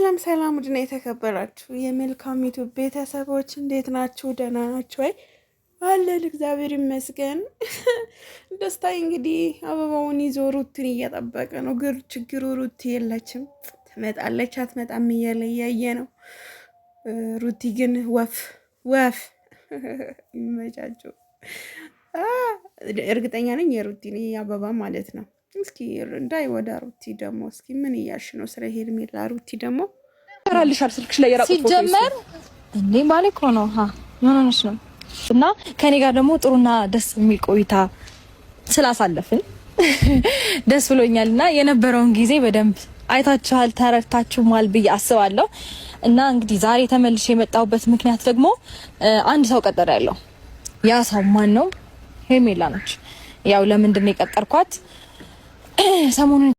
ሰላም ሰላም ውድና የተከበራችሁ የመልካም ዩቲዩብ ቤተሰቦች እንዴት ናችሁ? ደህና ናችሁ ወይ? አለን እግዚአብሔር ይመስገን። ደስታዬ እንግዲህ አበባውን ይዞ ሩትን እየጠበቀ ነው። ግን ችግሩ ሩቲ የለችም። ትመጣለች አትመጣም እያለ እያየ ነው። ሩቲ ግን ወፍ ወፍ ይመቻቸው። እርግጠኛ ነኝ የሩቲ አበባ ማለት ነው። እስኪ እንዳይ ወደ ሩቲ ደግሞ እስኪ ምን እያልሽ ነው? ስለ ሄርሜላ ሩቲ ደግሞ ተራልሻል ስልክሽ ላይ የራቁት ፎቶ ሲጀመር እንዴ ባለኮ ነው ምን ሆነሽ ነው? እና ከኔ ጋር ደግሞ ጥሩና ደስ የሚል ቆይታ ስላሳለፍን ደስ ብሎኛልና የነበረውን ጊዜ በደንብ አይታችኋል፣ ተረድታችኋል ብዬ አስባለሁ። እና እንግዲህ ዛሬ ተመልሼ የመጣሁበት ምክንያት ደግሞ አንድ ሰው ቀጠረ ያለው ያ ሰው ማን ነው? ሄርሜላ ነች። ያው ለምንድን ነው የቀጠርኳት? ሰሞኑን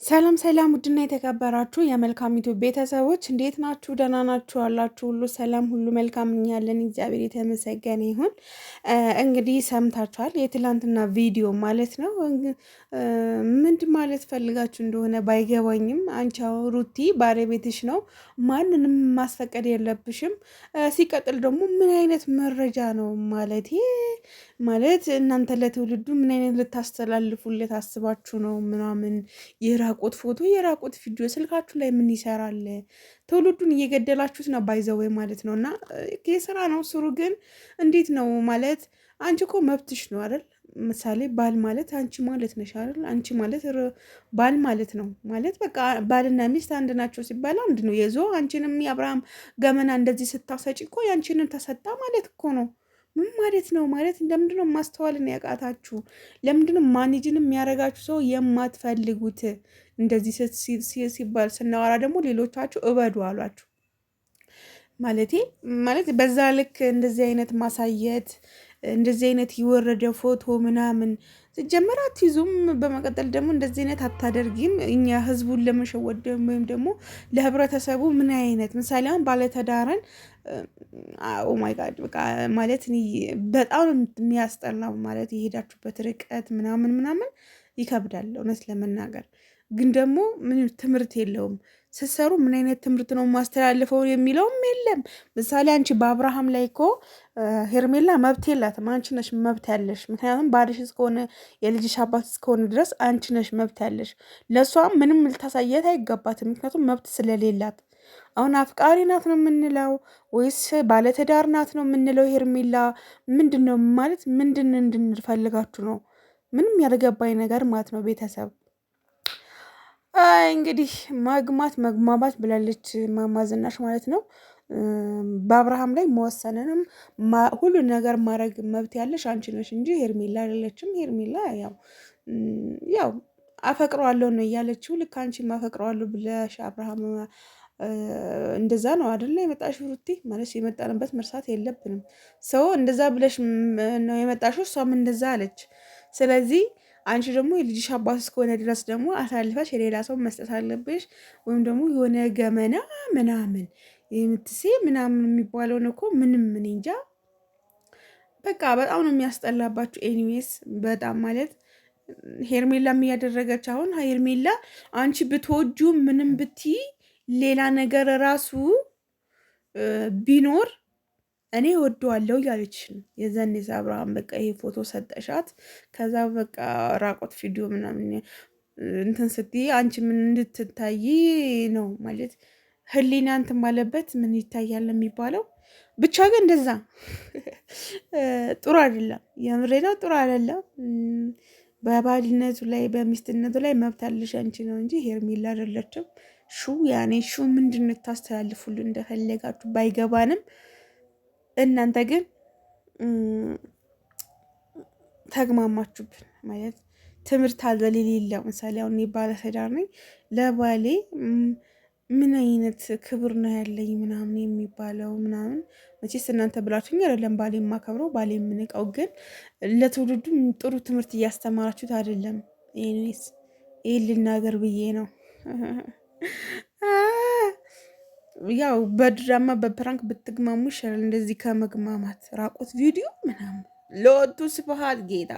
ሰላም ሰላም ውድና የተከበራችሁ የመልካም ዩቲዩብ ቤተሰቦች እንዴት ናችሁ? ደህና ናችሁ? አላችሁ ሁሉ ሰላም ሁሉ መልካም እኛለን። እግዚአብሔር የተመሰገነ ይሁን። እንግዲህ ሰምታችኋል የትላንትና ቪዲዮ ማለት ነው። ምንድን ማለት ፈልጋችሁ እንደሆነ ባይገባኝም አንቺ ሩቲ ባለቤትሽ ነው፣ ማንንም ማስፈቀድ የለብሽም። ሲቀጥል ደግሞ ምን አይነት መረጃ ነው ማለት እናንተ ለትውልዱ ምን አይነት ልታስተላልፉለት አስባችሁ ነው? ምናምን የራቁት ፎቶ የራቁት ቪዲዮ ስልካችሁ ላይ ምን ይሰራል? ትውልዱን እየገደላችሁት ነው ባይዘወይ ማለት ነው። እና የስራ ነው ስሩ። ግን እንዴት ነው ማለት አንቺ እኮ መብትሽ ነው አይደል? ምሳሌ ባል ማለት አንቺ ማለት ነሽ አይደል? አንቺ ማለት ባል ማለት ነው ማለት በቃ ባልና ሚስት አንድ ናቸው ሲባል አንድ ነው። የዞ አንቺንም የአብርሃም ገመና እንደዚህ ስታሰጪ እኮ ያንቺንም ተሰጣ ማለት እኮ ነው። ምን ማለት ነው? ማለት ለምንድነው ማስተዋልን ያቃታችሁ? ለምንድነው ማኔጅን የሚያደርጋችሁ ሰው የማትፈልጉት? እንደዚህ ሲባል ስናወራ ደግሞ ሌሎቻችሁ እበዱ አሏችሁ። ማለት በዛ ልክ እንደዚህ አይነት ማሳየት እንደዚህ አይነት የወረደ ፎቶ ምናምን ሲጀመር አትይዙም። በመቀጠል ደግሞ እንደዚህ አይነት አታደርጊም። እኛ ህዝቡን ለመሸወድ ወይም ደግሞ ለህብረተሰቡ ምን አይነት ምሳሌ አሁን ባለተዳረን ኦ ማይ ጋድ በቃ ማለት በጣም የሚያስጠላው ማለት የሄዳችሁበት ርቀት ምናምን ይከብዳል እውነት ለመናገር። ግን ደግሞ ምን ትምህርት የለውም። ስትሰሩ ምን አይነት ትምህርት ነው ማስተላልፈው የሚለውም የለም። ምሳሌ አንቺ በአብርሃም ላይ እኮ ሄርሜላ መብት የላትም፣ አንቺ ነሽ መብት ያለሽ። ምክንያቱም ባልሽ እስከሆነ የልጅሽ አባት እስከሆነ ድረስ አንቺ ነሽ መብት ያለሽ። ለእሷም ምንም ልታሳየት አይገባትም፣ ምክንያቱም መብት ስለሌላት። አሁን አፍቃሪ ናት ነው የምንለው ወይስ ባለትዳር ናት ነው የምንለው? ሄርሜላ ምንድን ነው ማለት ምንድን እንድንፈልጋችሁ ነው? ምንም ያልገባኝ ነገር ማለት ነው ቤተሰብ። እንግዲህ መግማባት ብላለች እማማ ዝናሽ ማለት ነው። በአብርሃም ላይ መወሰንንም ሁሉን ነገር ማድረግ መብት ያለሽ አንቺ ነሽ እንጂ ሄርሜላ አይደለችም። ሄርሜላ ያው አፈቅረዋለሁ ነው እያለችው። ልክ አንቺ አፈቅረዋለሁ ብለሽ አብርሃም እንደዛ ነው አይደለ የመጣሽው? ሩቲ ማለት የመጣንበት መርሳት የለብንም። ሰው እንደዛ ብለሽ ነው የመጣሽው፣ እሷም እንደዛ አለች። ስለዚህ አንቺ ደግሞ የልጅሽ አባት እስከሆነ ድረስ ደግሞ አሳልፈሽ የሌላ ሰው መስጠት አለብሽ። ወይም ደግሞ የሆነ ገመና ምናምን የምትሴ ምናምን የሚባለውን እኮ ምንም ምን እንጃ በቃ በጣም ነው የሚያስጠላባችሁ። ኤኒዌይስ በጣም ማለት ሄርሜላም እያደረገች አሁን ሄርሜላ አንቺ ብትወጁ ምንም ብትይ ሌላ ነገር ራሱ ቢኖር እኔ ወደዋለሁ እያለች ነው። የዘኔ አብርሃም በቃ ይሄ ፎቶ ሰጠሻት፣ ከዛ በቃ ራቆት ቪዲዮ ምናምን እንትን ስትይ አንቺ ምን እንድትታይ ነው ማለት ህሊና እንትን ባለበት ምን ይታያል የሚባለው። ብቻ ግን እንደዛ ጥሩ አይደለም። የምሬ ነው፣ ጥሩ አይደለም። በባልነቱ ላይ በሚስትነቱ ላይ መብት አለሽ አንቺ ነው እንጂ ሄርሜላ አይደለችም። ሹ ምንድን ታስተላልፉልን እንደፈለጋችሁ ባይገባንም እናንተ ግን ተግማማችሁብን ማለት ትምህርት አዘል የሌለው ምሳሌ አሁን ባለትዳር ነኝ ለባሌ ምን አይነት ክብር ነው ያለኝ ምናምን የሚባለው ምናምን መቼስ እናንተ ብላችሁኝ አይደለም ባሌ የማከብረው ባሌ የምንቀው፣ ግን ለትውልዱ ጥሩ ትምህርት እያስተማራችሁት አይደለም። ይሄ ልናገር ብዬ ነው። ያው በድራማ በፕራንክ ብትግማሙ ይሻላል እንደዚህ ከመግማማት። ራቁት ቪዲዮ ምናምን ለወጡ ስብሃት ጌታ